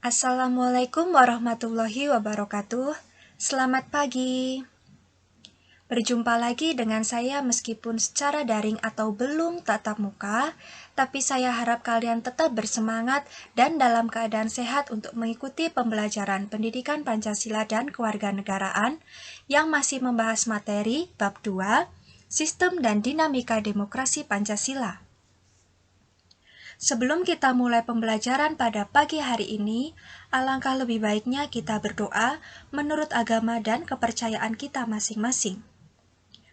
Assalamualaikum warahmatullahi wabarakatuh. Selamat pagi. Berjumpa lagi dengan saya meskipun secara daring atau belum tatap muka, tapi saya harap kalian tetap bersemangat dan dalam keadaan sehat untuk mengikuti pembelajaran pendidikan Pancasila dan kewarganegaraan yang masih membahas materi bab 2, Sistem dan Dinamika Demokrasi Pancasila. Sebelum kita mulai pembelajaran pada pagi hari ini, alangkah lebih baiknya kita berdoa menurut agama dan kepercayaan kita masing-masing.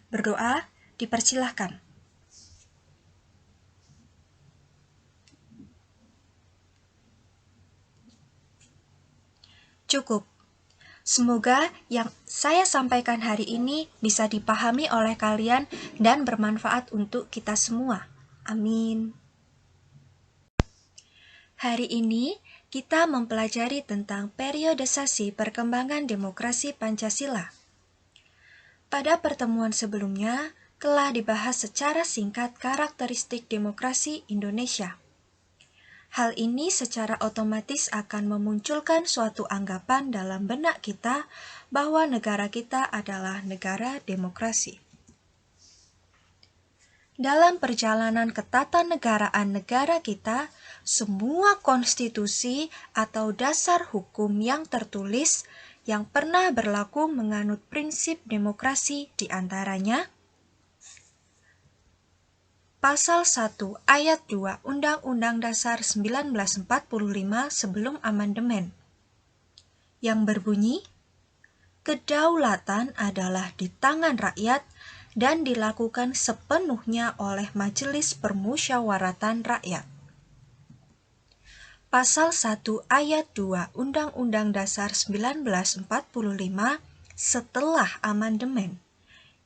Berdoa, dipersilahkan. Cukup. Semoga yang saya sampaikan hari ini bisa dipahami oleh kalian dan bermanfaat untuk kita semua. Amin. Hari ini kita mempelajari tentang periodisasi perkembangan demokrasi Pancasila. Pada pertemuan sebelumnya, telah dibahas secara singkat karakteristik demokrasi Indonesia. Hal ini secara otomatis akan memunculkan suatu anggapan dalam benak kita bahwa negara kita adalah negara demokrasi. Dalam perjalanan ketatanegaraan negara kita, semua konstitusi atau dasar hukum yang tertulis yang pernah berlaku menganut prinsip demokrasi diantaranya Pasal 1 Ayat 2 Undang-Undang Dasar 1945 sebelum amandemen yang berbunyi, kedaulatan adalah di tangan rakyat dan dilakukan sepenuhnya oleh Majelis Permusyawaratan Rakyat. Pasal 1 Ayat 2 Undang-Undang Dasar 1945 setelah amandemen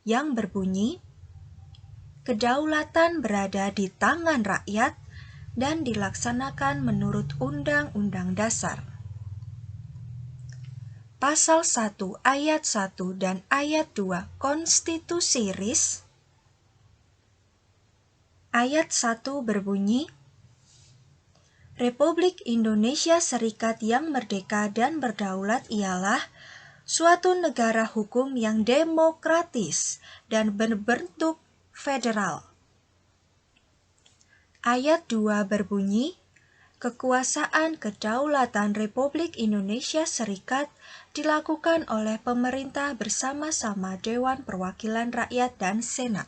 yang berbunyi, kedaulatan berada di tangan rakyat dan dilaksanakan menurut Undang-Undang Dasar. Pasal 1 Ayat 1 dan Ayat 2 Konstitusi RIS Ayat 1 berbunyi, Republik Indonesia Serikat yang merdeka dan berdaulat ialah suatu negara hukum yang demokratis dan berbentuk federal. Ayat 2 berbunyi, kekuasaan kedaulatan Republik Indonesia Serikat dilakukan oleh pemerintah bersama-sama Dewan Perwakilan Rakyat dan Senat.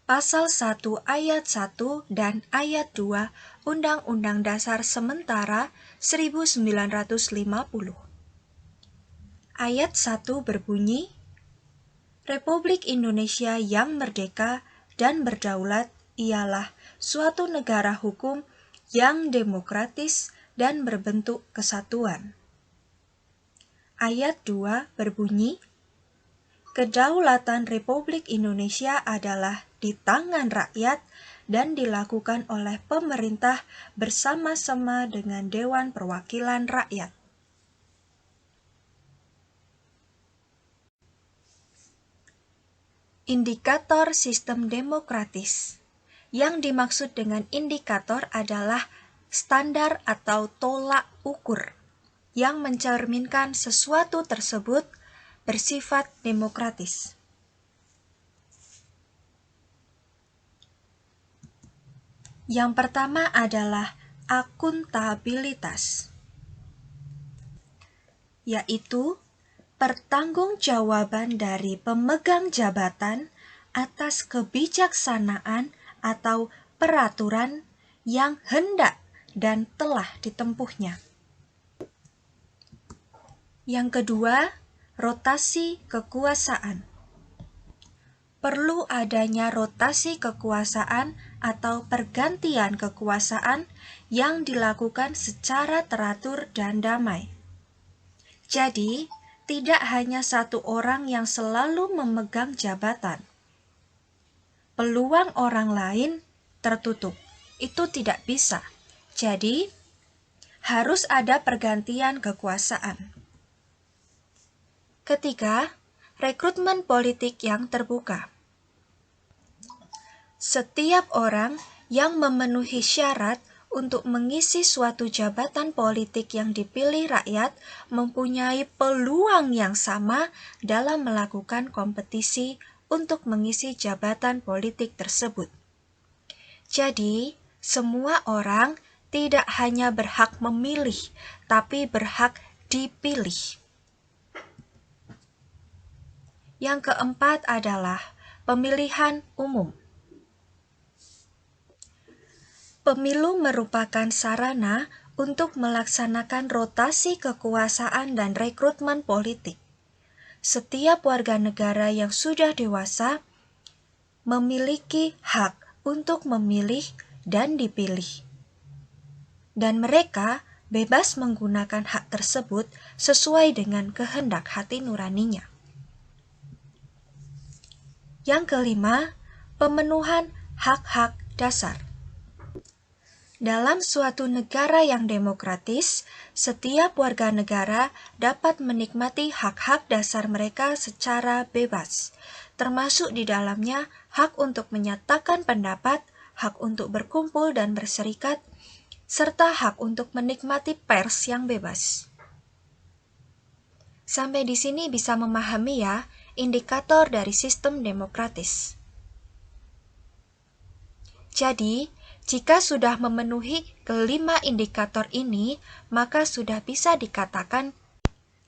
Pasal 1 Ayat 1 dan Ayat 2 Undang-Undang Dasar Sementara 1950. Ayat 1 berbunyi, Republik Indonesia yang merdeka dan berdaulat ialah suatu negara hukum yang demokratis dan berbentuk kesatuan. Ayat 2 berbunyi, kedaulatan Republik Indonesia adalah di tangan rakyat dan dilakukan oleh pemerintah bersama-sama dengan Dewan Perwakilan Rakyat. Indikator sistem demokratis. Yang dimaksud dengan indikator adalah standar atau tolak ukur yang mencerminkan sesuatu tersebut bersifat demokratis. Yang pertama adalah akuntabilitas, yaitu pertanggungjawaban dari pemegang jabatan atas kebijaksanaan atau peraturan yang hendak dan telah ditempuhnya. Yang kedua, rotasi kekuasaan. Perlu adanya rotasi kekuasaan atau pergantian kekuasaan yang dilakukan secara teratur dan damai. Jadi, tidak hanya satu orang yang selalu memegang jabatan. Peluang orang lain tertutup. Itu tidak bisa. Jadi, harus ada pergantian kekuasaan. Ketiga, rekrutmen politik yang terbuka. Setiap orang yang memenuhi syarat untuk mengisi suatu jabatan politik yang dipilih rakyat mempunyai peluang yang sama dalam melakukan kompetisi untuk mengisi jabatan politik tersebut. Jadi, semua orang tidak hanya berhak memilih, tapi berhak dipilih. Yang keempat adalah pemilihan umum. Pemilu merupakan sarana untuk melaksanakan rotasi kekuasaan dan rekrutmen politik. Setiap warga negara yang sudah dewasa memiliki hak untuk memilih dan dipilih. Dan mereka bebas menggunakan hak tersebut sesuai dengan kehendak hati nuraninya. Yang kelima, pemenuhan hak-hak dasar. Dalam suatu negara yang demokratis, setiap warga negara dapat menikmati hak-hak dasar mereka secara bebas, termasuk di dalamnya hak untuk menyatakan pendapat, hak untuk berkumpul dan berserikat, serta hak untuk menikmati pers yang bebas. Sampai di sini bisa memahami ya, indikator dari sistem demokratis. Jadi, jika sudah memenuhi kelima indikator ini, maka sudah bisa dikatakan.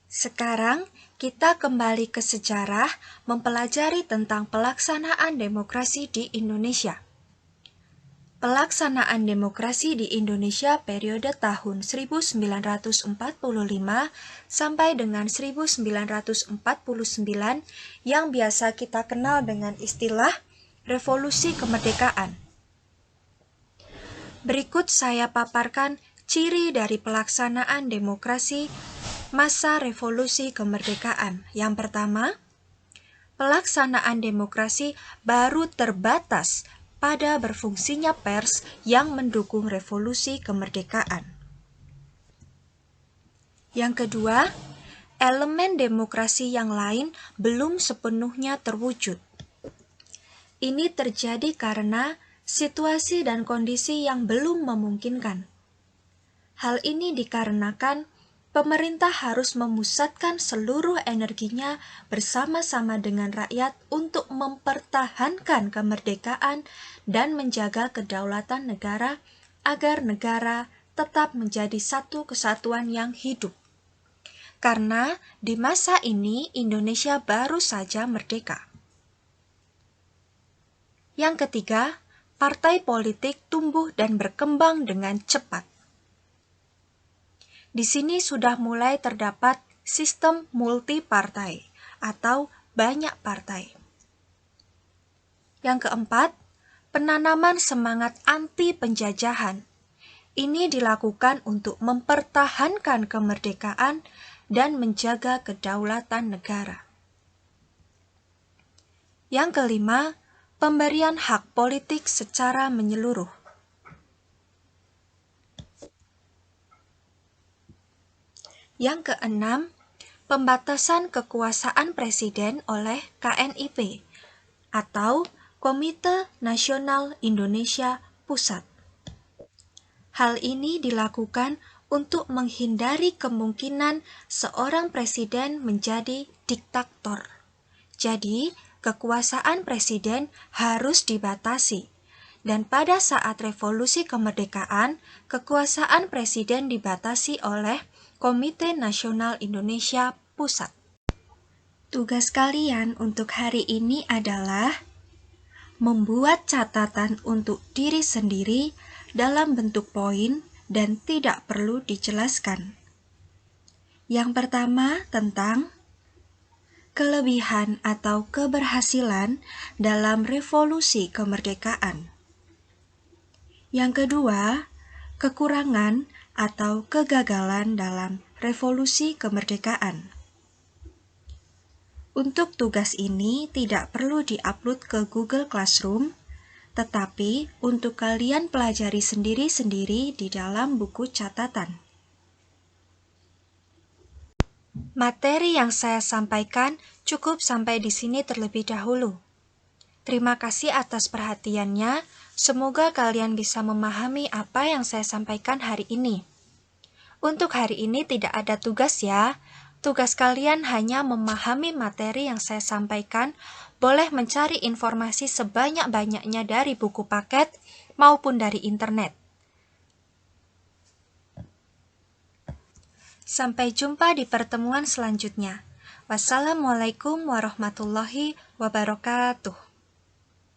Sekarang kita kembali ke sejarah mempelajari tentang pelaksanaan demokrasi di Indonesia. Pelaksanaan demokrasi di Indonesia periode tahun 1945 sampai dengan 1949 yang biasa kita kenal dengan istilah Revolusi Kemerdekaan. Berikut saya paparkan ciri dari pelaksanaan demokrasi masa revolusi kemerdekaan. Yang pertama, pelaksanaan demokrasi baru terbatas pada berfungsinya pers yang mendukung revolusi kemerdekaan. Yang kedua, elemen demokrasi yang lain belum sepenuhnya terwujud. Ini terjadi karena situasi dan kondisi yang belum memungkinkan. Hal ini dikarenakan pemerintah harus memusatkan seluruh energinya bersama-sama dengan rakyat untuk mempertahankan kemerdekaan dan menjaga kedaulatan negara agar negara tetap menjadi satu kesatuan yang hidup. Karena di masa ini Indonesia baru saja merdeka. Yang ketiga, partai politik tumbuh dan berkembang dengan cepat. Di sini sudah mulai terdapat sistem multipartai atau banyak partai. Yang keempat, penanaman semangat anti penjajahan. Ini dilakukan untuk mempertahankan kemerdekaan dan menjaga kedaulatan negara. Yang kelima, pemberian hak politik secara menyeluruh. Yang keenam, pembatasan kekuasaan presiden oleh KNIP atau Komite Nasional Indonesia Pusat. Hal ini dilakukan untuk menghindari kemungkinan seorang presiden menjadi diktator. Jadi, kekuasaan presiden harus dibatasi. Dan pada saat revolusi kemerdekaan, kekuasaan presiden dibatasi oleh Komite Nasional Indonesia Pusat. Tugas kalian untuk hari ini adalah membuat catatan untuk diri sendiri dalam bentuk poin dan tidak perlu dijelaskan. Yang pertama tentang kelebihan atau keberhasilan dalam revolusi kemerdekaan. Yang kedua, kekurangan atau kegagalan dalam revolusi kemerdekaan. Untuk tugas ini tidak perlu diupload ke Google Classroom, tetapi untuk kalian pelajari sendiri-sendiri di dalam buku catatan. Materi yang saya sampaikan cukup sampai di sini terlebih dahulu. Terima kasih atas perhatiannya. Semoga kalian bisa memahami apa yang saya sampaikan hari ini. Untuk hari ini tidak ada tugas ya. Tugas kalian hanya memahami materi yang saya sampaikan, boleh mencari informasi sebanyak-banyaknya dari buku paket maupun dari internet. Sampai jumpa di pertemuan selanjutnya. Wassalamualaikum warahmatullahi wabarakatuh.